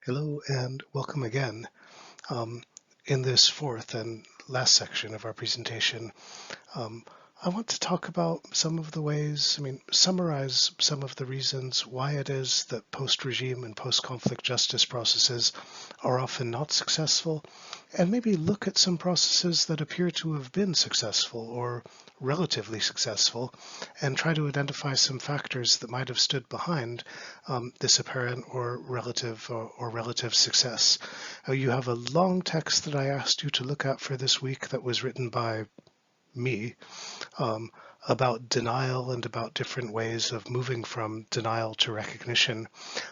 Hello and welcome again. Um, in this fourth and last section of our presentation, um, I want to talk about some of the ways, summarize some of the reasons why it is that post-regime and post-conflict justice processes are often not successful, and maybe look at some processes that appear to have been successful or relatively successful, and try to identify some factors that might have stood behind this apparent or relative success. You have a long text that I asked you to look at for this week that was written by me um, about denial and about different ways of moving from denial to recognition.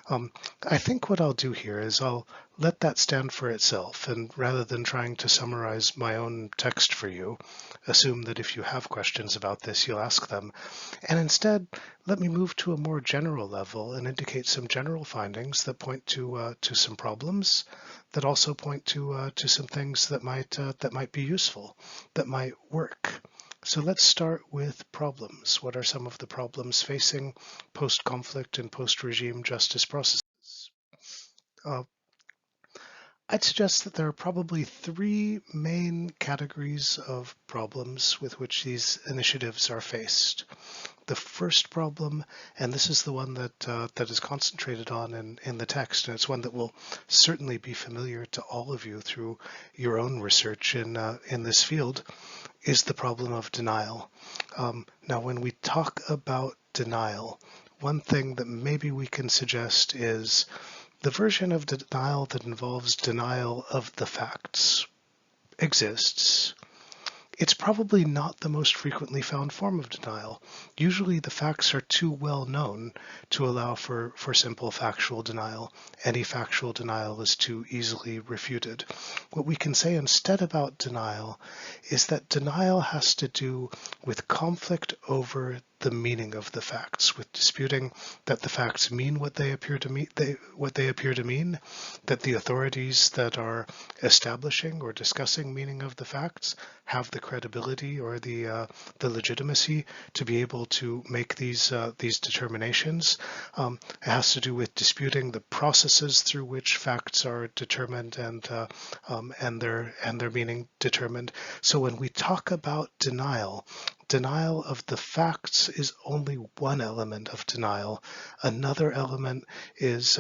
I think what I'll do here is I'll let that stand for itself, and rather than trying to summarize my own text for you, assume that if you have questions about this, you'll ask them, and instead let me move to a more general level and indicate some general findings that point to some problems, that also point to some things that might be useful, that might work. So let's start with problems. What are some of the problems facing post-conflict and post-regime justice processes? Uh, I'd suggest that there are probably three main categories of problems with which these initiatives are faced. The first problem, and this is the one that is concentrated on in the text, and it's one that will certainly be familiar to all of you through your own research in this field, is the problem of denial. Now, when we talk about denial, one thing that maybe we can suggest is the version of denial that involves denial of the facts exists. It's probably not the most frequently found form of denial. Usually the facts are too well known to allow for simple factual denial. Any factual denial is too easily refuted. What we can say instead about denial is that denial has to do with conflict over the meaning of the facts, with disputing that the facts mean what they appear to mean, that the authorities that are establishing or discussing meaning of the facts have the credibility or the legitimacy to be able to make these determinations. It has to do with disputing the processes through which facts are determined and their meaning determined. So when we talk about denial, denial of the facts is only one element of denial. Another element is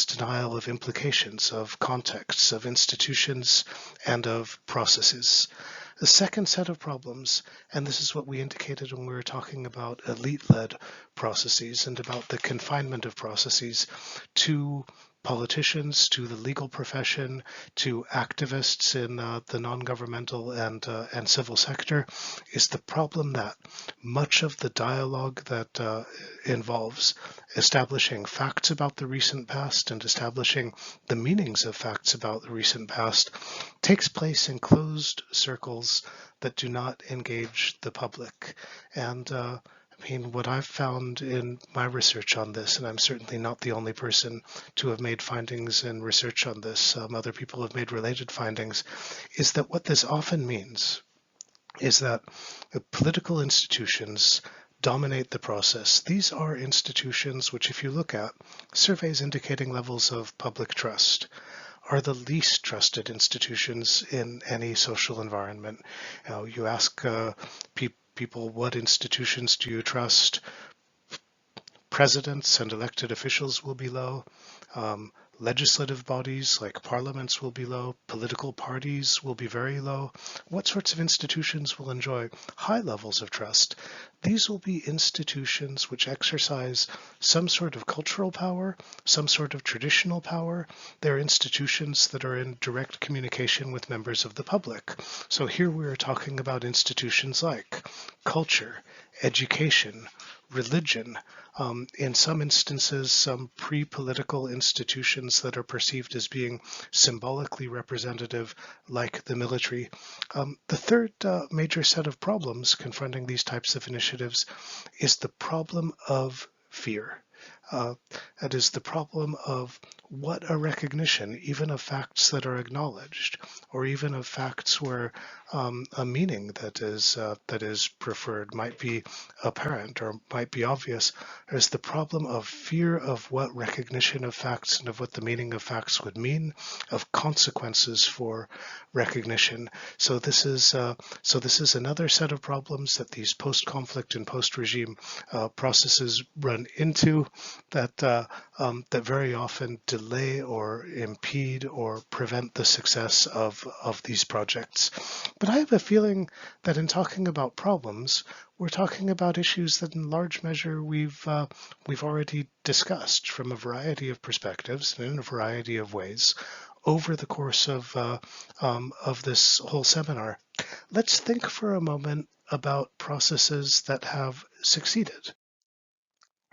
denial of implications, of contexts, of institutions, and of processes. The second set of problems, and this is what we indicated when we were talking about elite-led processes and about the confinement of processes to politicians, to the legal profession, to activists in the non-governmental and civil sector, is the problem that much of the dialogue that involves establishing facts about the recent past and establishing the meanings of facts about the recent past takes place in closed circles that do not engage the public. And what I've found in my research on this, and I'm certainly not the only person to have made findings and research on this, other people have made related findings, is that what this often means is that political institutions dominate the process. These are institutions which, if you look at surveys indicating levels of public trust, are the least trusted institutions in any social environment. You ask people, what institutions do you trust? Presidents and elected officials will be low. Legislative bodies like parliaments will be low. Political parties will be very low. What sorts of institutions will enjoy high levels of trust? These will be institutions which exercise some sort of cultural power, some sort of traditional power. They're institutions that are in direct communication with members of the public. So here we are talking about institutions like culture, education, religion, in some instances, some pre-political institutions that are perceived as being symbolically representative, like the military. The third major set of problems confronting these types of initiatives is the problem of fear. Uh, that is the problem of what a recognition, even of facts that are acknowledged, or even of facts where a meaning that is preferred might be apparent or might be obvious. There's the problem of fear of what recognition of facts and of what the meaning of facts would mean, of consequences for recognition. So this is another set of problems that these post-conflict and post-regime processes run into that very often delay or impede or prevent the success of these projects. But I have a feeling that in talking about problems, we're talking about issues that in large measure we've already discussed from a variety of perspectives and in a variety of ways over the course of this whole seminar. Let's think for a moment about processes that have succeeded,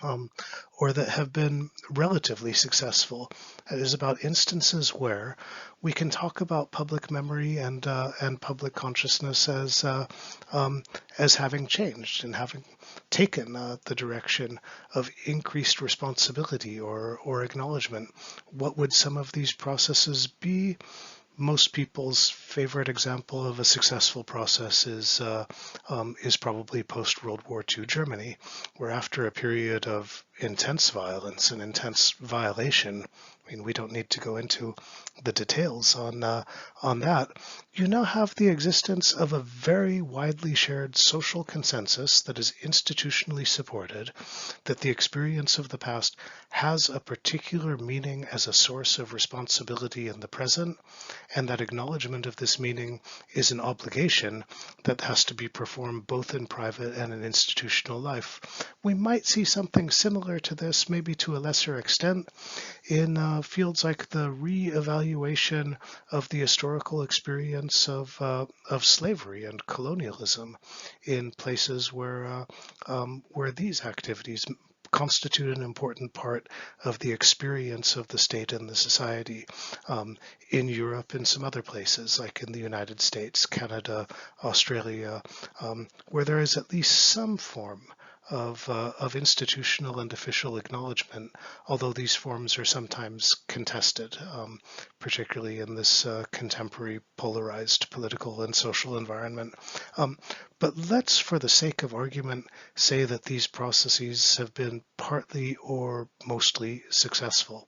um, or that have been relatively successful. It is about instances where we can talk about public memory and public consciousness as having changed and having taken the direction of increased responsibility or acknowledgement. What would some of these processes be? Most people's favorite example of a successful process is probably post-World War II Germany, where after a period of intense violence and intense violation, I mean, we don't need to go into the details on that. You now have the existence of a very widely shared social consensus that is institutionally supported, that the experience of the past has a particular meaning as a source of responsibility in the present, and that acknowledgement of this meaning is an obligation that has to be performed both in private and in institutional life. We might see something similar to this, maybe to a lesser extent, in fields like the re-evaluation of the historical experience of slavery and colonialism in places where these activities constitute an important part of the experience of the state and the society, in Europe and some other places, like in the United States, Canada, Australia, where there is at least some form of institutional and official acknowledgement, although these forms are sometimes contested, particularly in this contemporary polarized political and social environment. But let's, for the sake of argument, say that these processes have been partly or mostly successful.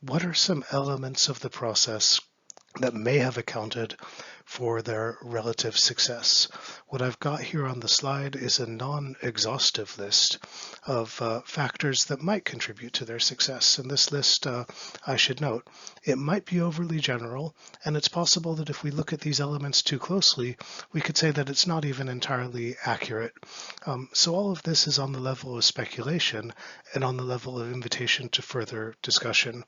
What are some elements of the process that may have accounted for their relative success? What I've got here on the slide is a non-exhaustive list of factors that might contribute to their success. And this list, I should note, it might be overly general, and it's possible that if we look at these elements too closely, we could say that it's not even entirely accurate. So all of this is on the level of speculation and on the level of invitation to further discussion.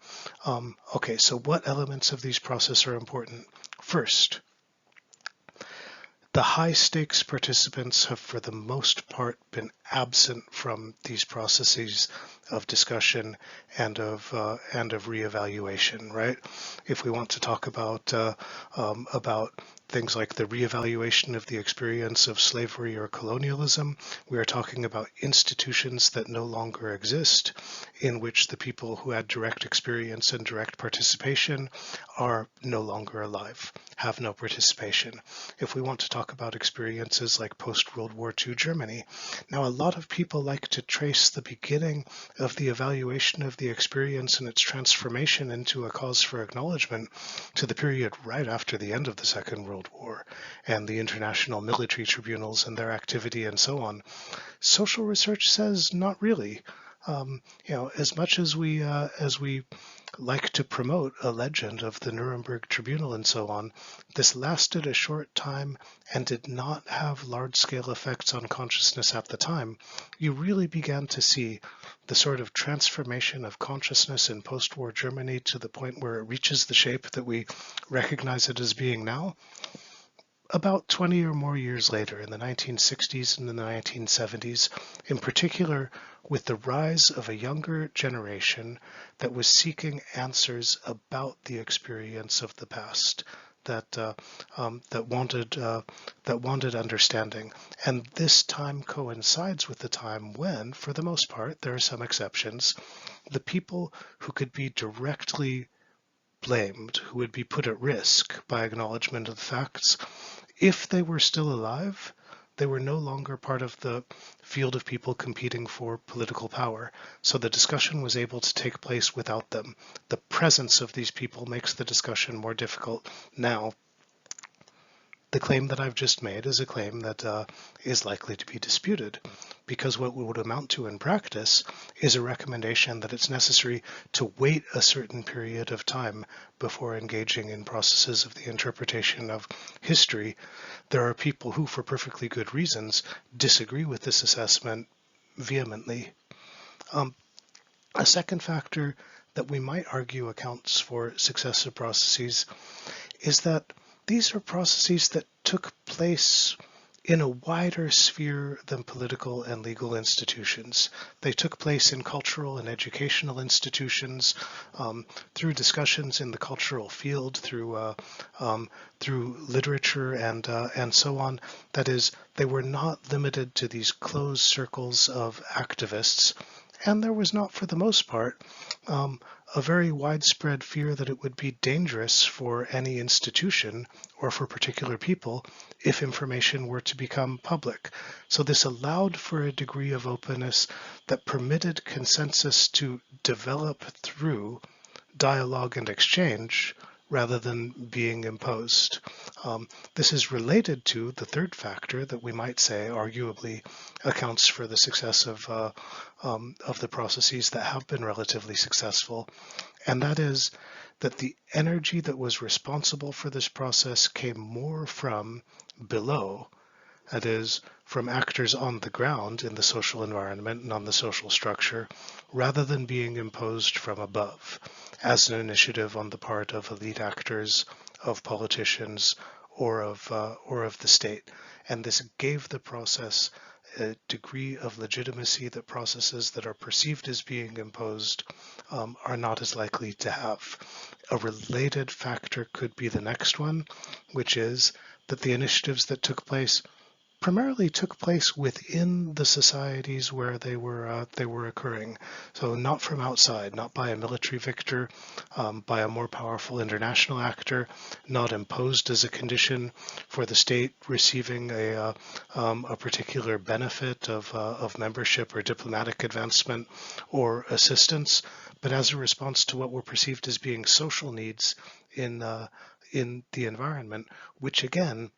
Okay, so what elements of these processes are important? First, the high-stakes participants have, for the most part, been absent from these processes of discussion and of reevaluation. Right? If we want to talk about things like the reevaluation of the experience of slavery or colonialism, we are talking about institutions that no longer exist, in which the people who had direct experience and direct participation are no longer alive, have no participation. If we want to talk about experiences like post-World War II Germany, now a lot of people like to trace the beginning of the evaluation of the experience and its transformation into a cause for acknowledgement to the period right after the end of the Second World War and the international military tribunals and their activity and so on. Social research says not really. As much as we like to promote a legend of the Nuremberg Tribunal and so on, this lasted a short time and did not have large-scale effects on consciousness at the time. You really began to see the sort of transformation of consciousness in post-war Germany to the point where it reaches the shape that we recognize it as being now about 20 or more years later, in the 1960s and in the 1970s, in particular with the rise of a younger generation that was seeking answers about the experience of the past. that wanted understanding. And this time coincides with the time when, for the most part, there are some exceptions, the people who could be directly blamed, who would be put at risk by acknowledgement of the facts, if they were still alive, they were no longer part of the field of people competing for political power. So the discussion was able to take place without them. The presence of these people makes the discussion more difficult now. The claim that I've just made is a claim that is likely to be disputed, because what we would amount to in practice is a recommendation that it's necessary to wait a certain period of time before engaging in processes of the interpretation of history. There are people who, for perfectly good reasons, disagree with this assessment vehemently. A second factor that we might argue accounts for successive processes is that these are processes that took place in a wider sphere than political and legal institutions. They took place in cultural and educational institutions, through discussions in the cultural field, through literature and so on. That is, they were not limited to these closed circles of activists. And there was not, for the most part, a very widespread fear that it would be dangerous for any institution or for particular people if information were to become public. So this allowed for a degree of openness that permitted consensus to develop through dialogue and exchange rather than being imposed. This is related to the third factor that we might say arguably accounts for the success of the processes that have been relatively successful, and that is that the energy that was responsible for this process came more from below, that is, from actors on the ground in the social environment and on the social structure, rather than being imposed from above as an initiative on the part of elite actors, of politicians, or of the state. And this gave the process a degree of legitimacy that processes that are perceived as being imposed are not as likely to have. A related factor could be the next one, which is that the initiatives that took place primarily took place within the societies where they were occurring. So not from outside, not by a military victor, by a more powerful international actor, not imposed as a condition for the state receiving a particular benefit of membership or diplomatic advancement or assistance, but as a response to what were perceived as being social needs in the environment, which again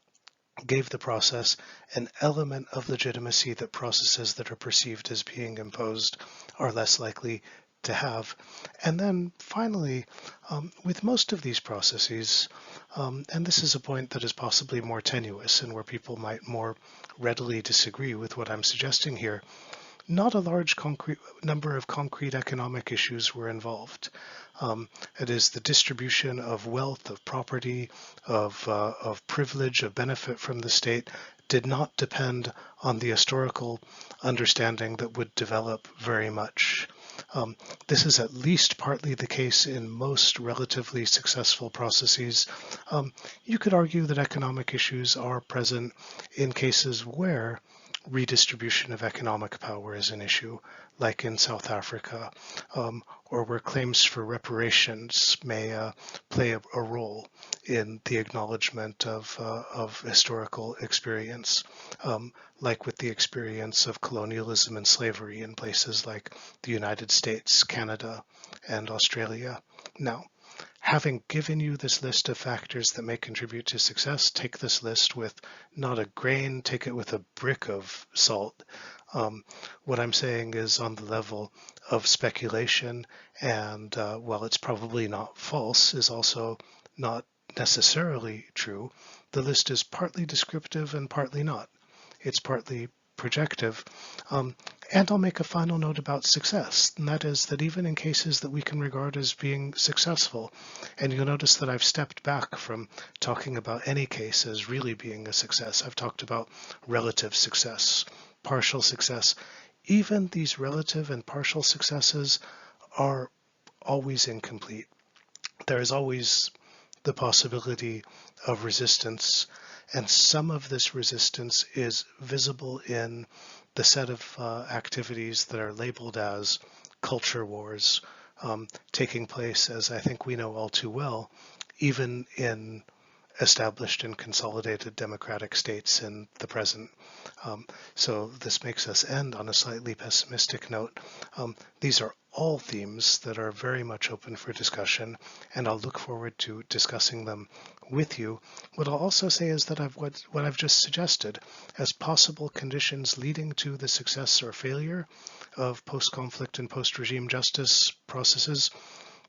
gave the process an element of legitimacy that processes that are perceived as being imposed are less likely to have. And then finally, with most of these processes, and this is a point that is possibly more tenuous and where people might more readily disagree with what I'm suggesting here, not a large number of concrete economic issues were involved. It is the distribution of wealth, of property, of privilege, of benefit from the state did not depend on the historical understanding that would develop very much. This is at least partly the case in most relatively successful processes. You could argue that economic issues are present in cases where redistribution of economic power is an issue, like in South Africa, or where claims for reparations may play a role in the acknowledgement of historical experience, like with the experience of colonialism and slavery in places like the United States, Canada, and Australia. Now, having given you this list of factors that may contribute to success, take this list with not a grain, take it with a brick of salt. What I'm saying is on the level of speculation, and while it's probably not false, is also not necessarily true. The list is partly descriptive and partly not. It's partly projective. And I'll make a final note about success, and that is that even in cases that we can regard as being successful, and you'll notice that I've stepped back from talking about any case as really being a success. I've talked about relative success, partial success. Even these relative and partial successes are always incomplete. There is always the possibility of resistance. And some of this resistance is visible in the set of activities that are labeled as culture wars, taking place, as I think we know all too well, even in established and consolidated democratic states in the present. So this makes us end on a slightly pessimistic note. These are all themes that are very much open for discussion, and I'll look forward to discussing them with you. What I'll also say is that what I've just suggested as possible conditions leading to the success or failure of post-conflict and post-regime justice processes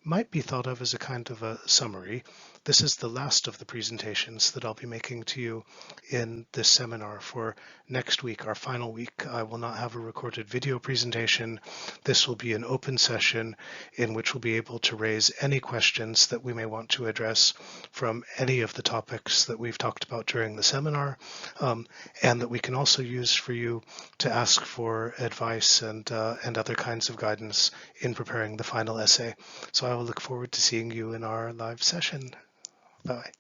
might be thought of as a kind of a summary. This is the last of the presentations that I'll be making to you in this seminar for next week, our final week. I will not have a recorded video presentation. This will be an open session in which we'll be able to raise any questions that we may want to address from any of the topics that we've talked about during the seminar, and that we can also use for you to ask for advice and other kinds of guidance in preparing the final essay. So I will look forward to seeing you in our live session. Bye.